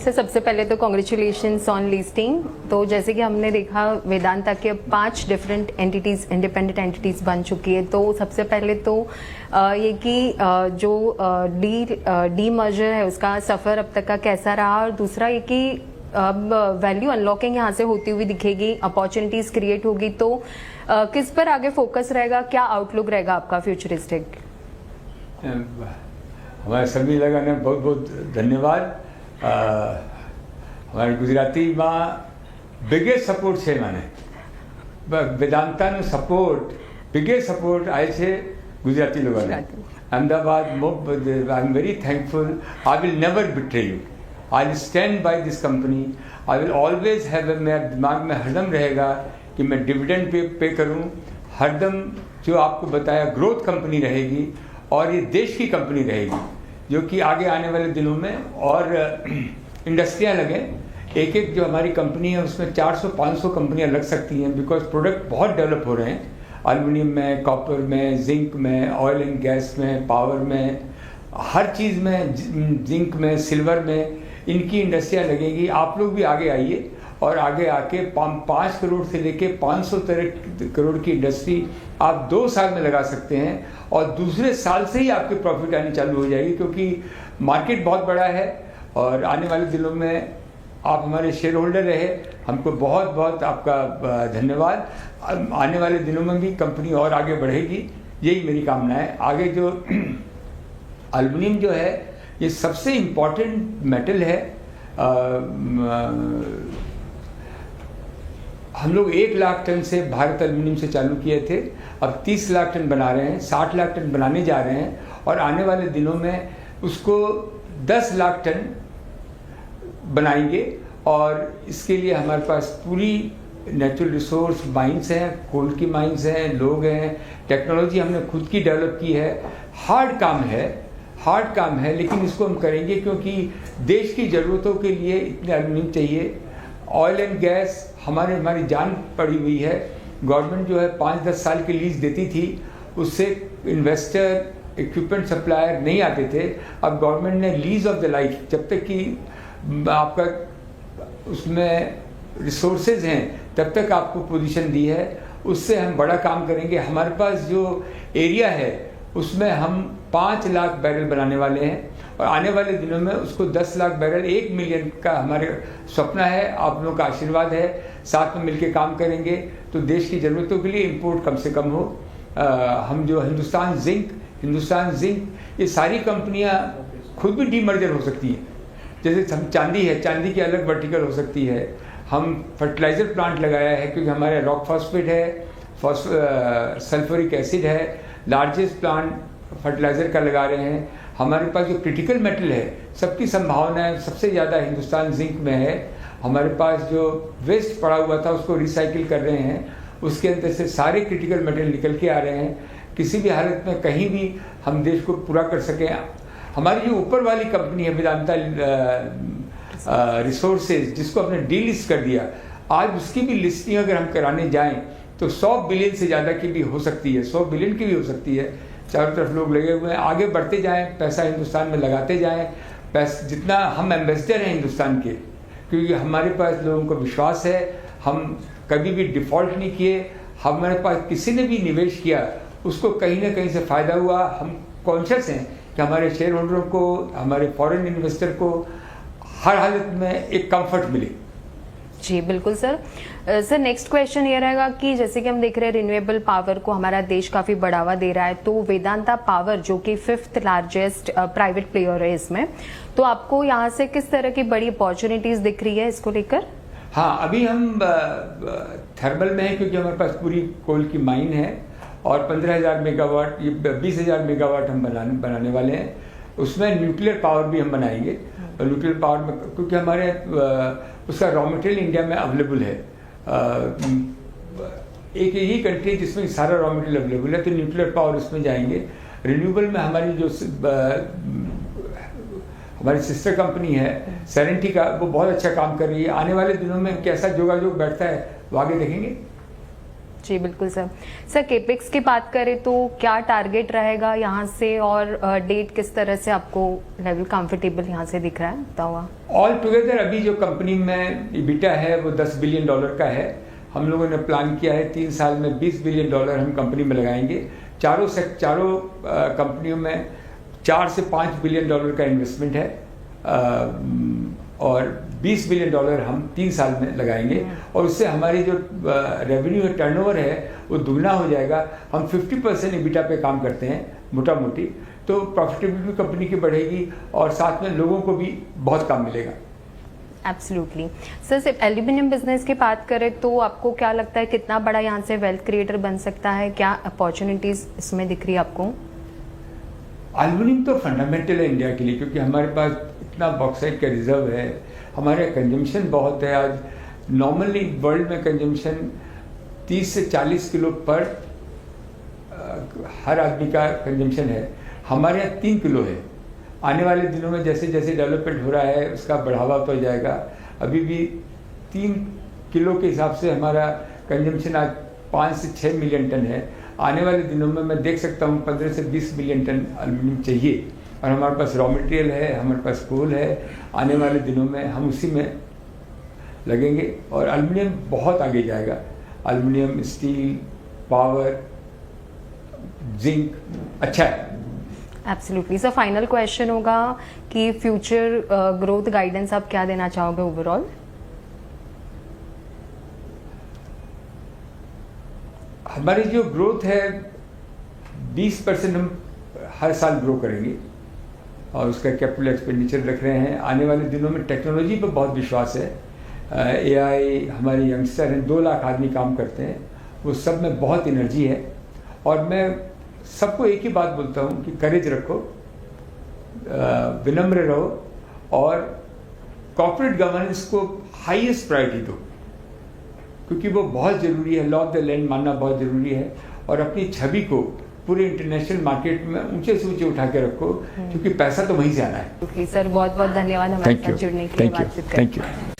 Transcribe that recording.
Sir सबसे पहले तो कॉन्ग्रेचुलेशंस ऑन लिस्टिंग। तो जैसे कि हमने देखा वेदांता के 5 डिफरेंट एंटिटीज, इंडिपेंडेंट एंटिटीज बन चुकी है। तो सबसे पहले तो ये कि जो डी मर्जर है उसका सफ़र अब तक का कैसा रहा, और दूसरा ये कि अब वैल्यू अनलॉकिंग यहाँ से होती हुई दिखेगी, अपॉर्चुनिटीज क्रिएट होगी, तो किस पर आगे फोकस रहेगा, क्या आउटलुक रहेगा आपका फ्यूचरिस्टिक? हमारे सभी लोगों ने बहुत बहुत धन्यवाद। हमारे गुजराती में बिगेस्ट सपोर्ट है, मैंने वेदांता नु सपोर्ट बिगेस्ट सपोर्ट आए थे गुजराती लोगों ने। Ahmedabad I am very thankful. I will never betray you. I will stand by this company. I will always have, मेरे दिमाग में हरदम रहेगा कि मैं डिविडेंड पे करूं। हरदम जो आपको बताया ग्रोथ कंपनी रहेगी और ये देश की कंपनी रहेगी, जो कि आगे आने वाले दिनों में और इंडस्ट्रियाँ लगें। एक एक जो हमारी कंपनी है उसमें 400-500 कंपनियां लग सकती हैं, बिकॉज प्रोडक्ट बहुत डेवलप हो रहे हैं। एल्युमिनियम में, कॉपर में, जिंक में, ऑयल एंड गैस में, पावर में, हर चीज़ में, जिंक में, सिल्वर में इनकी इंडस्ट्रियाँ लगेगी। आप लोग भी आगे आइए और आगे आके 5 करोड़ से लेके 500 करोड़ की इंडस्ट्री आप 2 साल में लगा सकते हैं, और दूसरे साल से ही आपके प्रॉफिट आनी चालू हो जाएगी, क्योंकि मार्केट बहुत बड़ा है। और आने वाले दिनों में आप हमारे शेयर होल्डर रहे, हमको बहुत बहुत आपका धन्यवाद। आने वाले दिनों में भी कंपनी और आगे बढ़ेगी, यही मेरी कामना है। आगे जो एल्युमिनियम जो है ये सबसे इम्पॉर्टेंट मेटल है। हम लोग 1 लाख टन से भारत एल्युमिनियम से चालू किए थे, अब 30 लाख टन बना रहे हैं, 60 लाख टन बनाने जा रहे हैं, और आने वाले दिनों में उसको 10 लाख टन बनाएंगे। और इसके लिए हमारे पास पूरी नेचुरल रिसोर्स माइंस हैं, कोल की माइंस हैं, लोग हैं, टेक्नोलॉजी हमने खुद की डेवलप की है। हार्ड काम है, लेकिन इसको हम करेंगे क्योंकि देश की ज़रूरतों के लिए इतने एल्युमिनियम चाहिए। ऑयल एंड गैस हमारी जान पड़ी हुई है। गवर्नमेंट जो है 5-10 साल की लीज देती थी, उससे इन्वेस्टर, इक्विपमेंट सप्लायर नहीं आते थे। अब गवर्नमेंट ने लीज ऑफ द लाइफ, जब तक कि आपका उसमें रिसोर्सेज हैं तब तक आपको पोजीशन दी है, उससे हम बड़ा काम करेंगे। हमारे पास जो एरिया है उसमें हम 5 लाख बैरल बनाने वाले हैं, और आने वाले दिनों में उसको 10 लाख बैरल, 1 मिलियन का हमारे सपना है। आप लोगों का आशीर्वाद है, साथ में मिलकर काम करेंगे तो देश की ज़रूरतों के लिए इंपोर्ट कम से कम हो। हम जो हिंदुस्तान जिंक, ये सारी कंपनियां खुद भी डीमर्जर हो सकती हैं। जैसे हम चांदी है, चांदी की अलग वर्टिकल हो सकती है। हम फर्टिलाइज़र प्लांट लगाया है क्योंकि हमारे रॉक फॉस्फेट है, सल्फ्यूरिक एसिड है, लार्जेस्ट प्लांट फर्टिलाइज़र का लगा रहे हैं। हमारे पास जो क्रिटिकल मेटल है सबकी संभावनाएं सबसे ज़्यादा हिंदुस्तान जिंक में है। हमारे पास जो वेस्ट पड़ा हुआ था उसको रिसाइकिल कर रहे हैं, उसके अंदर से सारे क्रिटिकल मेटल निकल के आ रहे हैं। किसी भी हालत में कहीं भी हम देश को पूरा कर सकें। हमारी जो ऊपर वाली कंपनी है वेदांता रिसोर्सेज, जिसको हमने डीलिस्ट कर दिया, आज उसकी भी लिस्टिंग अगर हम कराने जाएं तो 100 बिलियन से ज़्यादा की भी हो सकती है, 100 बिलियन की भी हो सकती है। चारों तरफ लोग लगे हुए हैं, आगे बढ़ते जाएं, पैसा हिंदुस्तान में लगाते जाएं। पैसा जितना हम एम्बेसडर हैं हिंदुस्तान के, क्योंकि हमारे पास लोगों को विश्वास है, हम कभी भी डिफ़ॉल्ट नहीं किए। हमारे पास किसी ने भी निवेश किया उसको कहीं ना कहीं से फ़ायदा हुआ। हम कॉन्शियस हैं कि हमारे शेयर होल्डरों को, हमारे फॉरेन इन्वेस्टर को हर हालत में एक कंफर्ट मिले। जी बिल्कुल सर। सर नेक्स्ट क्वेश्चन ये रहेगा कि जैसे कि हम देख रहे हैं रिन्यूएबल पावर को हमारा देश काफ़ी बढ़ावा दे रहा है, तो वेदांता पावर जो कि 5th लार्जेस्ट प्राइवेट प्लेयर है इसमें, तो आपको यहाँ से किस तरह की बड़ी अपॉर्चुनिटीज़ दिख रही है इसको लेकर? हाँ, अभी हम थर्मल में हैं क्योंकि हमारे पास पूरी कोल की माइन है, और 15,000 मेगावाट, ये 20,000 मेगावाट हम बनाने वाले हैं। उसमें न्यूक्लियर पावर भी हम बनाएंगे। और न्यूक्लियर पावर में क्योंकि हमारे उसका रॉ मटेरियल इंडिया में अवेलेबल है, एक यही कंट्री जिसमें सारा रॉ मटेरियल अवेलेबल है, तो न्यूक्लियर पावर उसमें जाएंगे। रिन्यूएबल में हमारी जो हमारी सिस्टर कंपनी है सेरेंटी का, वो बहुत अच्छा काम कर रही है। आने वाले दिनों में कैसा जोगाजोग बैठता है वो आगे देखेंगे। जी बिल्कुल सर। सर केपेक्स की बात करें तो क्या टारगेट रहेगा यहाँ से, और डेट किस तरह से आपको लेवल कंफर्टेबल यहाँ से दिख रहा है बताओ। ऑल टुगेदर अभी जो कंपनी में EBITDA है वो $10 बिलियन का है। हम लोगों ने प्लान किया है 3 साल में $20 बिलियन हम कंपनी में लगाएंगे। चारों कंपनियों में $4 से $5 बिलियन का इन्वेस्टमेंट है, और $20 बिलियन हम 3 साल में लगाएंगे, और उससे हमारी जो रेवेन्यू टर्नओवर है वो दुगना हो जाएगा। हम 50% EBITDA पे काम करते हैं मोटा मोटी, तो प्रॉफिटेबिलिटी कंपनी की बढ़ेगी और साथ में लोगों को भी बहुत काम मिलेगा। Absolutely sir. सिर्फ एल्यूमिनियम बिजनेस की बात करें तो आपको क्या लगता है कितना बड़ा यहाँ से वेल्थ क्रिएटर बन सकता है, क्या अपॉर्चुनिटीज इसमें दिख रही है आपको? एल्यूमिनियम तो फंडामेंटल है इंडिया के लिए, क्योंकि हमारे पास इतना बॉक्साइट का रिजर्व है, हमारे कंजम्पशन बहुत है। आज नॉर्मली वर्ल्ड में कंजम्पशन 30 से 40 किलो पर हर आदमी का कंजम्पशन है, हमारे यहाँ 3 किलो है। आने वाले दिनों में जैसे जैसे डेवलपमेंट हो रहा है उसका बढ़ावा तो जाएगा। अभी भी 3 किलो के हिसाब से हमारा कंजम्पशन आज 5 से 6 मिलियन टन है। आने वाले दिनों में मैं देख सकता हूँ 15 से 20 मिलियन टन एल्यूमिनियम चाहिए, और हमारे पास रॉ मटेरियल है, हमारे पास कोल है। आने वाले दिनों में हम उसी में लगेंगे और एल्यूमिनियम बहुत आगे जाएगा। एल्यूमिनियम, स्टील, पावर, जिंक अच्छा है। Absolutely sir. फाइनल क्वेश्चन होगा कि फ्यूचर ग्रोथ गाइडेंस आप क्या देना चाहोगे ओवरऑल? हमारी जो ग्रोथ है 20% हम हर साल ग्रो करेंगे, और उसका कैपिटल एक्सपेंडिचर रख रहे हैं। आने वाले दिनों में टेक्नोलॉजी पर बहुत विश्वास है। AI, हमारे यंगस्टर हैं, 2 लाख आदमी काम करते हैं, वो सब में बहुत एनर्जी है। और मैं सबको एक ही बात बोलता हूँ कि करेज रखो, विनम्र रहो, और कॉर्पोरेट गवर्नेंस को हाईएस्ट प्रायोरिटी दो, क्योंकि वो बहुत ज़रूरी है। लॉ ऑफ द लैंड मानना बहुत ज़रूरी है, और अपनी छवि को पूरे इंटरनेशनल मार्केट में ऊंचे से ऊंचे उठा के रखो, क्योंकि पैसा तो वहीं से आना है। सर बहुत बहुत धन्यवाद हमारे साथ जुड़ने के लिए, बातचीत करने के लिए। Thank you.